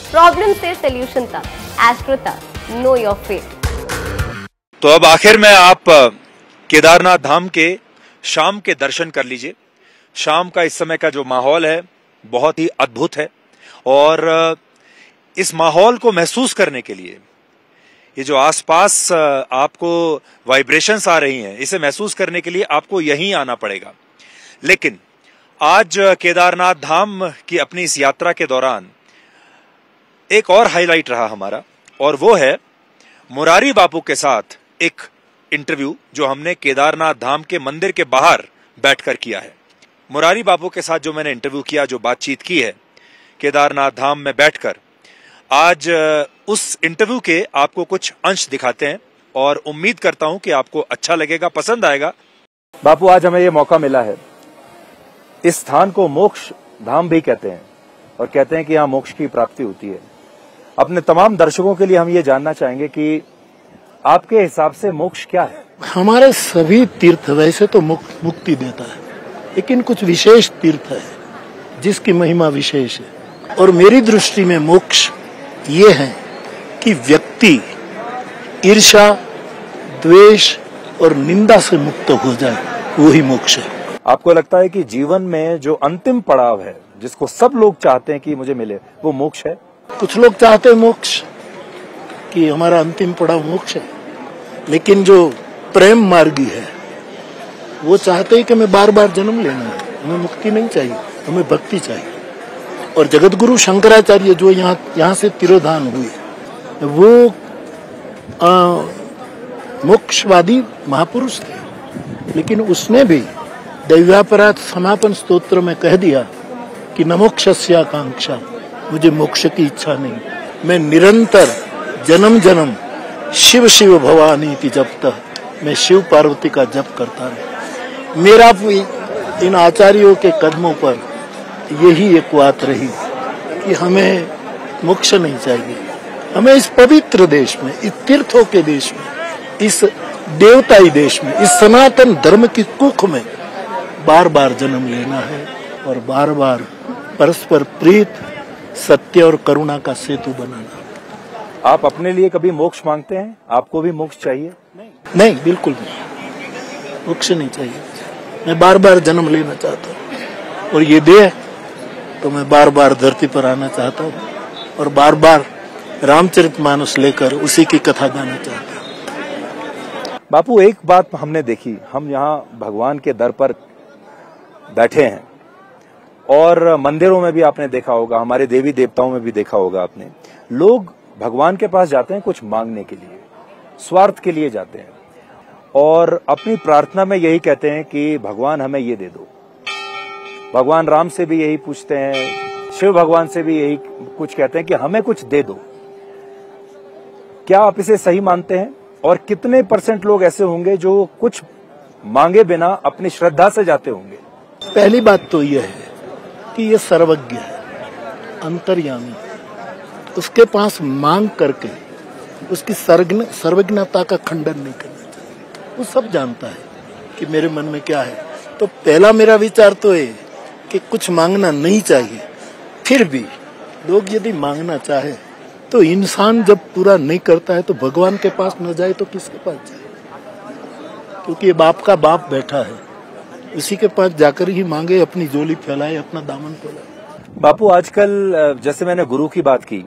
Problem से solution तक, astro तक, नो योर फेट। तो अब आखिर में आप केदारनाथ धाम के शाम के दर्शन कर लीजिए। शाम का इस समय का जो माहौल है बहुत ही अद्भुत है, और इस माहौल को महसूस करने के लिए ये जो आसपास आपको वाइब्रेशंस आ रही हैं, इसे महसूस करने के लिए आपको यहीं आना पड़ेगा। लेकिन आज केदारनाथ धाम की अपनी इस यात्रा के दौरान एक और हाईलाइट रहा हमारा, और वो है मुरारी बापू के साथ एक इंटरव्यू जो हमने केदारनाथ धाम के मंदिर के बाहर बैठकर किया है। मुरारी बापू के साथ जो मैंने इंटरव्यू किया, जो बातचीत की है केदारनाथ धाम में बैठकर, आज उस इंटरव्यू के आपको कुछ अंश दिखाते हैं और उम्मीद करता हूं कि आपको अच्छा लगेगा, पसंद आएगा। बापू, आज हमें ये मौका मिला है। इस स्थान को मोक्ष धाम भी कहते हैं और कहते हैं कि यहाँ मोक्ष की प्राप्ति होती है। अपने तमाम दर्शकों के लिए हम ये जानना चाहेंगे कि आपके हिसाब से मोक्ष क्या है? हमारे सभी तीर्थ वैसे तो मुक्ति देता है, लेकिन कुछ विशेष तीर्थ है जिसकी महिमा विशेष है। और मेरी दृष्टि में मोक्ष ये है कि व्यक्ति ईर्ष्या, द्वेष और निंदा से मुक्त हो जाए, वही मोक्ष है। आपको लगता है कि जीवन में जो अंतिम पड़ाव है, जिसको सब लोग चाहते हैं कि मुझे मिले, वो मोक्ष है? कुछ लोग चाहते हैं मोक्ष, कि हमारा अंतिम पड़ाव मोक्ष है, लेकिन जो प्रेम मार्गी है वो चाहते हैं कि हमें बार बार जन्म लेना है, हमें मुक्ति नहीं चाहिए, हमें भक्ति चाहिए। और जगत गुरु शंकराचार्य जो यहाँ से तिरोधान हुए, वो मोक्षवादी महापुरुष थे, लेकिन उसने भी दैव्यापराध समापन स्तोत्र में कह दिया कि न मोक्षस्याकांक्षा, मुझे मोक्ष की इच्छा नहीं, मैं निरंतर जन्म जन्म शिव शिव भवानी की जपता, मैं शिव पार्वती का जप करता रहा। मेरा इन आचार्यों के कदमों पर यही एक बात रही कि हमें मोक्ष नहीं चाहिए, हमें इस पवित्र देश में, इस तीर्थों के देश में, इस देवताई देश में, इस सनातन धर्म की कुख में बार बार जन्म लेना है और बार बार परस्पर प्रीत, सत्य और करुणा का सेतु बनाना। आप अपने लिए कभी मोक्ष मांगते हैं? आपको भी मोक्ष चाहिए? नहीं, बिल्कुल नहीं, मोक्ष नहीं चाहिए। मैं बार बार जन्म लेना चाहता हूँ, और ये दे तो मैं बार बार धरती पर आना चाहता हूँ और बार बार रामचरितमानस लेकर उसी की कथा गाना चाहता हूँ। बापू, एक बात हमने देखी, हम यहाँ भगवान के दर पर बैठे हैं और मंदिरों में भी आपने देखा होगा, हमारे देवी देवताओं में भी देखा होगा आपने, लोग भगवान के पास जाते हैं कुछ मांगने के लिए, स्वार्थ के लिए जाते हैं, और अपनी प्रार्थना में यही कहते हैं कि भगवान हमें ये दे दो। भगवान राम से भी यही पूछते हैं, शिव भगवान से भी यही कुछ कहते हैं कि हमें कुछ दे दो। क्या आप इसे सही मानते हैं? और कितने % लोग ऐसे होंगे जो कुछ मांगे बिना अपनी श्रद्धा से जाते होंगे? पहली बात तो यह है कि ये सर्वज्ञ है, अंतर्यामी, उसके पास मांग करके उसकी सर्वज्ञता का खंडन नहीं करना चाहिए। वो सब जानता है कि मेरे मन में क्या है। तो पहला मेरा विचार तो है कि कुछ मांगना नहीं चाहिए। फिर भी लोग यदि मांगना चाहे तो इंसान जब पूरा नहीं करता है तो भगवान के पास न जाए तो किसके पास जाए? क्योंकि ये बाप का बाप बैठा है, उसी के पास जाकर ही मांगे, अपनी झोली फैलाए, अपना दामन फैलाए। बापू, आजकल जैसे मैंने गुरु की बात की,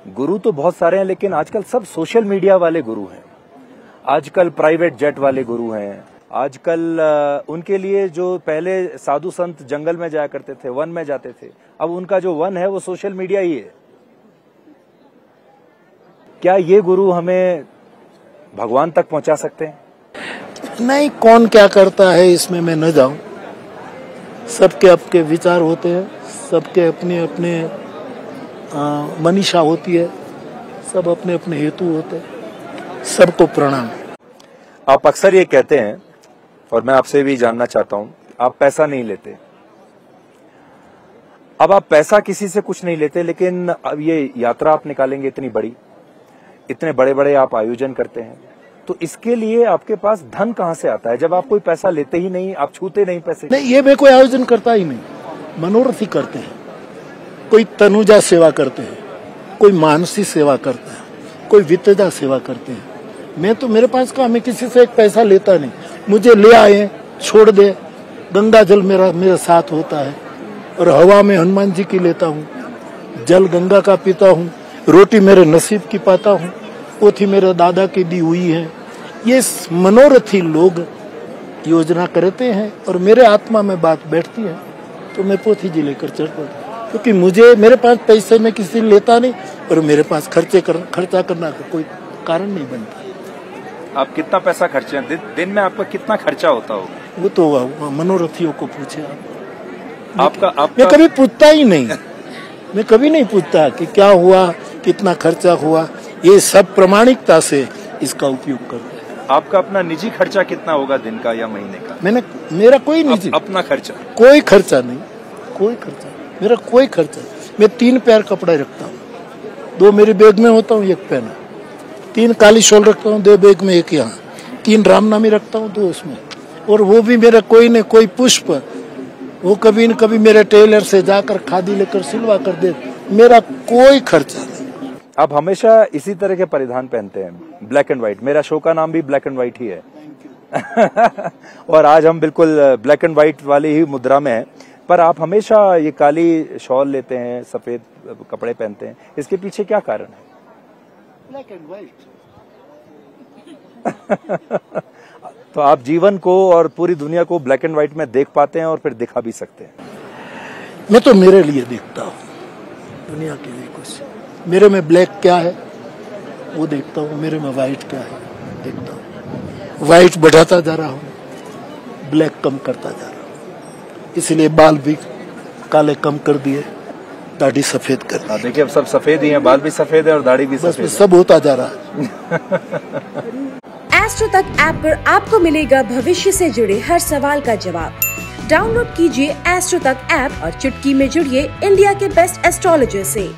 गुरु तो बहुत सारे हैं, लेकिन आजकल सब सोशल मीडिया वाले गुरु हैं। आजकल प्राइवेट जेट वाले गुरु हैं। आजकल उनके लिए जो पहले साधु संत जंगल में जाया करते थे, वन में जाते थे, अब उनका जो वन है वो सोशल मीडिया ही है। क्या ये गुरु हमें भगवान तक पहुंचा सकते हैं? नहीं, कौन क्या करता है इसमें मैं न जाऊं। सबके अपने विचार होते हैं, सबके अपने अपने मनीषा होती है, सब अपने अपने हेतु होते हैं। सबको प्रणाम। आप अक्सर ये कहते हैं, और मैं आपसे भी जानना चाहता हूं, आप पैसा नहीं लेते। अब आप पैसा किसी से कुछ नहीं लेते, लेकिन अब ये यात्रा आप निकालेंगे इतनी बड़ी, इतने बड़े बड़े आप आयोजन करते हैं, तो इसके लिए आपके पास धन कहां से आता है जब आप कोई पैसा लेते ही नहीं, आप छूते नहीं पैसे? नहीं, ये मैं कोई आयोजन करता ही नहीं, मनोरथ ही करते हैं। कोई तनुजा सेवा करते हैं, कोई मानसी सेवा करता है, कोई वित्तदा सेवा करते हैं। मैं तो मेरे पास का मैं किसी से एक पैसा लेता नहीं, मुझे ले आए छोड़ दे। गंगा जल मेरा साथ होता है और हवा में हनुमान जी की लेता हूँ, जल गंगा का पीता हूँ, रोटी मेरे नसीब की पाता हूँ, पोथी मेरे दादा की दी हुई है। ये मनोरथी लोग योजना करते हैं और मेरे आत्मा में बात बैठती है तो मैं पोथी जी लेकर चढ़ पड़ता, क्योंकि मेरे पास पैसे में किसी लेता नहीं और मेरे पास खर्चा करना का कोई कारण नहीं बनता। आप कितना पैसा खर्चे हैं दिन में? आपका कितना खर्चा होता होगा? वो तो मनोरथियों को पूछे आप। मैं कभी पूछता ही नहीं, मैं कभी नहीं पूछता कि क्या हुआ, कितना खर्चा हुआ। ये सब प्रामाणिकता से इसका उपयोग करते हैं। आपका अपना निजी खर्चा कितना होगा दिन का या महीने का? मेरा कोई निजी अपना खर्चा? कोई खर्चा नहीं, कोई खर्चा मेरा कोई खर्चा। मैं 3 पेयर कपड़े रखता हूँ, 2 मेरे बैग में होता हूँ, 1 पहना, 3 काली शॉल रखता हूँ, 2 बैग में, 1 यहाँ, 3 रामनामी रखता हूँ, 2 उसमें। और वो भी मेरा कोई न कोई पुष्प, वो कभी न कभी मेरे टेलर से जाकर खादी लेकर सिलवा कर दे। मेरा कोई खर्चा नहीं। आप हमेशा इसी तरह के परिधान पहनते हैं, ब्लैक एंड व्हाइट। मेरा शो का नाम भी ब्लैक एंड व्हाइट ही है। और आज हम बिल्कुल ब्लैक एंड व्हाइट वाली ही मुद्रा में हैं। पर आप हमेशा ये काली शॉल लेते हैं, सफेद कपड़े पहनते हैं, इसके पीछे क्या कारण है? Black and white. तो आप जीवन को और पूरी दुनिया को ब्लैक एंड व्हाइट में देख पाते हैं और फिर दिखा भी सकते हैं। मैं तो मेरे लिए देखता हूँ, दुनिया के लिए कुछ। मेरे में ब्लैक क्या है वो देखता हूँ, मेरे में व्हाइट क्या है देखता हूँ। व्हाइट बढ़ाता जा रहा हूँ, ब्लैक कम करता जा रहा हूँ। इसलिए बाल भी काले कम कर दिए, दाढ़ी सफेद कर दी। देखिए अब सब सफेद ही हैं, बाल भी सफेद है और दाढ़ी भी सफेद है। सब होता जा रहा है। एस्ट्रो तक ऐप पर आपको मिलेगा भविष्य से जुड़े हर सवाल का जवाब। डाउनलोड कीजिए एस्ट्रो तक ऐप और चुटकी में जुड़िए इंडिया के बेस्ट एस्ट्रोलॉजर से।